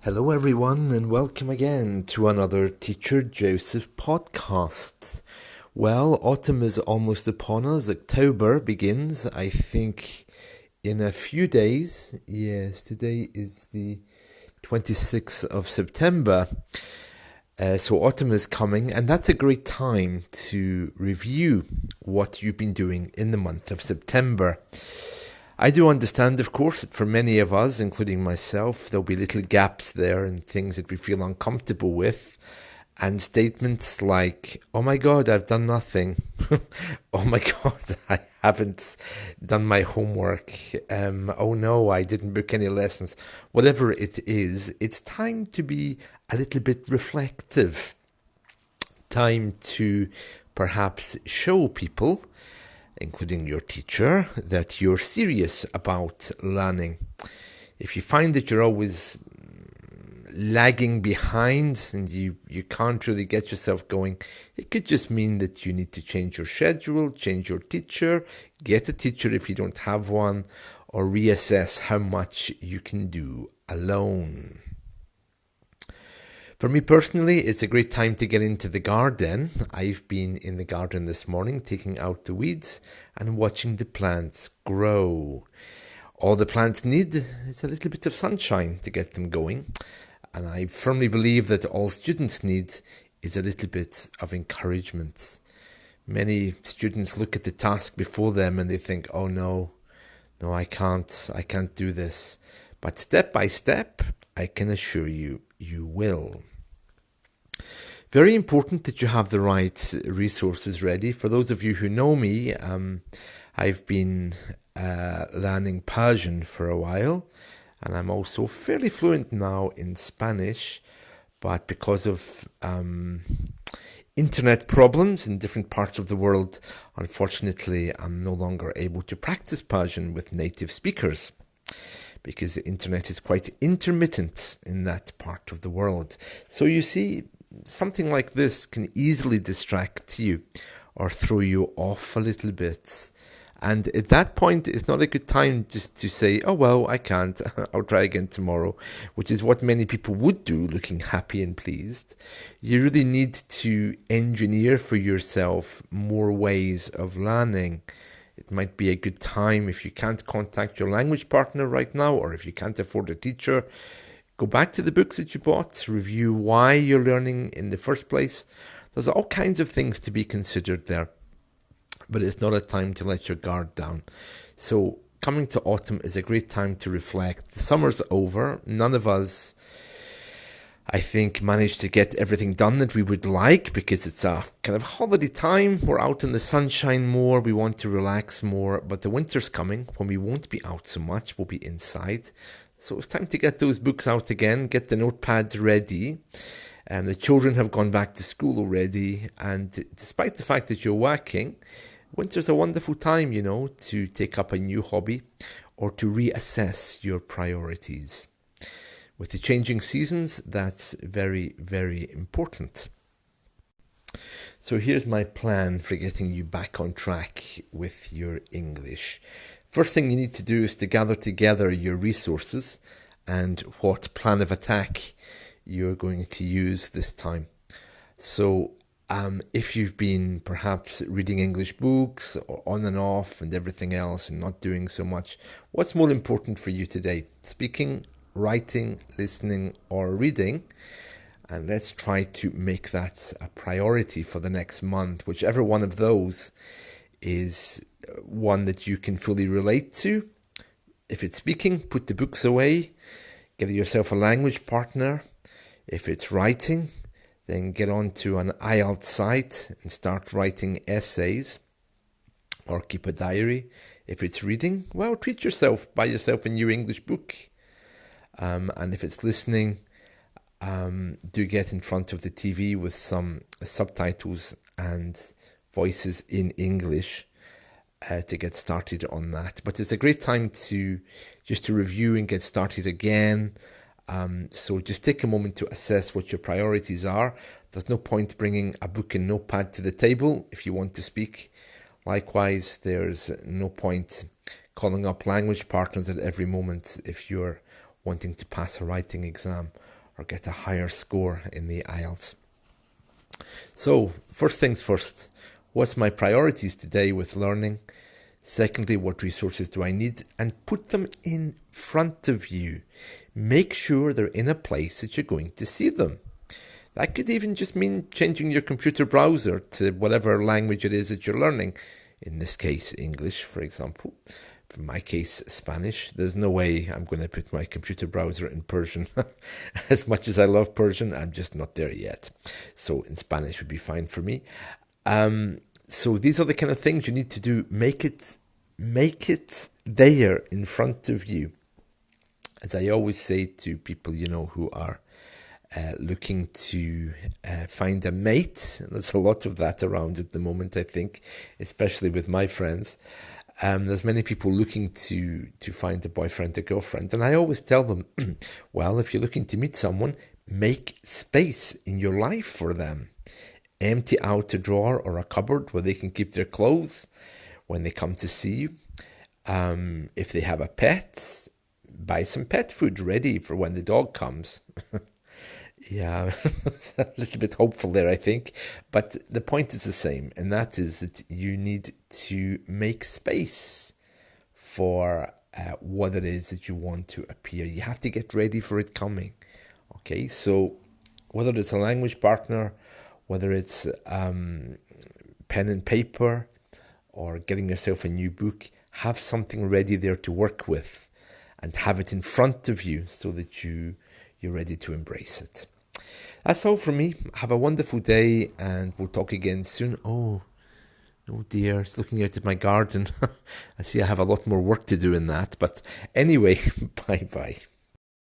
Hello, everyone, and welcome again to another Teacher Joseph podcast. Well, autumn is almost upon us. October begins, I think, in a few days. Yes, today is the 26th of September. So autumn is coming, and that's a great time to review what you've been doing in the month of September. I do understand, of course, that for many of us, including myself, there'll be little gaps there and things that we feel uncomfortable with. And statements like, oh my God, I've done nothing. Oh my God, I haven't done my homework. Oh no, I didn't book any lessons. Whatever it is, it's time to be a little bit reflective. Time to perhaps show people, including your teacher, that you're serious about learning. If you find that you're always lagging behind and you can't really get yourself going, it could just mean that you need to change your schedule, change your teacher, get a teacher if you don't have one, or reassess how much you can do alone. For me personally, it's a great time to get into the garden. I've been in the garden this morning, taking out the weeds and watching the plants grow. All the plants need is a little bit of sunshine to get them going. And I firmly believe that all students need is a little bit of encouragement. Many students look at the task before them and they think, oh no, I can't do this. But step by step, I can assure you, you will. Very important that you have the right resources ready. For those of you who know me, I've been learning Persian for a while, and I'm also fairly fluent now in Spanish, but because of internet problems in different parts of the world, unfortunately, I'm no longer able to practice Persian with native speakers, because the internet is quite intermittent in that part of the world. So you see, something like this can easily distract you or throw you off a little bit. And at that point, it's not a good time just to say, oh, well, I can't, I'll try again tomorrow, which is what many people would do, looking happy and pleased. You really need to engineer for yourself more ways of learning. It might be a good time if you can't contact your language partner right now, or if you can't afford a teacher. Go back to the books that you bought, review why you're learning in the first place. There's all kinds of things to be considered there, but it's not a time to let your guard down. So coming to autumn is a great time to reflect. The summer's over. None of us, I think, managed to get everything done that we would like because it's a kind of holiday time. We're out in the sunshine more. We want to relax more. But the winter's coming when we won't be out so much. We'll be inside. So it's time to get those books out again, get the notepads ready. The children have gone back to school already. And despite the fact that you're working, winter's a wonderful time, to take up a new hobby or to reassess your priorities. With the changing seasons, that's very, very important. So here's my plan for getting you back on track with your English. First thing you need to do is to gather together your resources and what plan of attack you're going to use this time. So if you've been perhaps reading English books or on and off and everything else and not doing so much, what's more important for you today? Speaking, writing, listening, or reading? And let's try to make that a priority for the next month, whichever one of those is one that you can fully relate to. If it's speaking, put the books away, get yourself a language partner. If it's writing, then get onto an IELTS site and start writing essays or keep a diary. If it's reading, well, treat yourself, buy yourself a new English book. And if it's listening, do get in front of the TV with some subtitles and voices in English to get started on that. But it's a great time to review and get started again. So just take a moment to assess what your priorities are. There's no point bringing a book and notepad to the table if you want to speak. Likewise, there's no point calling up language partners at every moment if you're wanting to pass a writing exam or get a higher score in the IELTS. So, first things first, what's my priorities today with learning? Secondly, what resources do I need? And put them in front of you. Make sure they're in a place that you're going to see them. That could even just mean changing your computer browser to whatever language it is that you're learning. In this case, English, for example. In my case, Spanish. There's no way I'm going to put my computer browser in Persian. As much as I love Persian, I'm just not there yet. So in Spanish would be fine for me. So these are the kind of things you need to do. Make it there in front of you. As I always say to people, who are looking to find a mate. There's a lot of that around at the moment, I think, especially with my friends. There's many people looking to find a boyfriend or girlfriend. And I always tell them, well, if you're looking to meet someone, make space in your life for them. Empty out a drawer or a cupboard where they can keep their clothes when they come to see you. If they have a pet, buy some pet food ready for when the dog comes. Yeah, it's a little bit hopeful there, I think. But the point is the same, and that is that you need to make space for what it is that you want to appear. You have to get ready for it coming. Okay, so whether it's a language partner, whether it's pen and paper, or getting yourself a new book, have something ready there to work with and have it in front of you so that you're ready to embrace it. That's all from me. Have a wonderful day and we'll talk again soon. Oh dear, it's looking out at my garden. I see I have a lot more work to do in that. But anyway, bye-bye.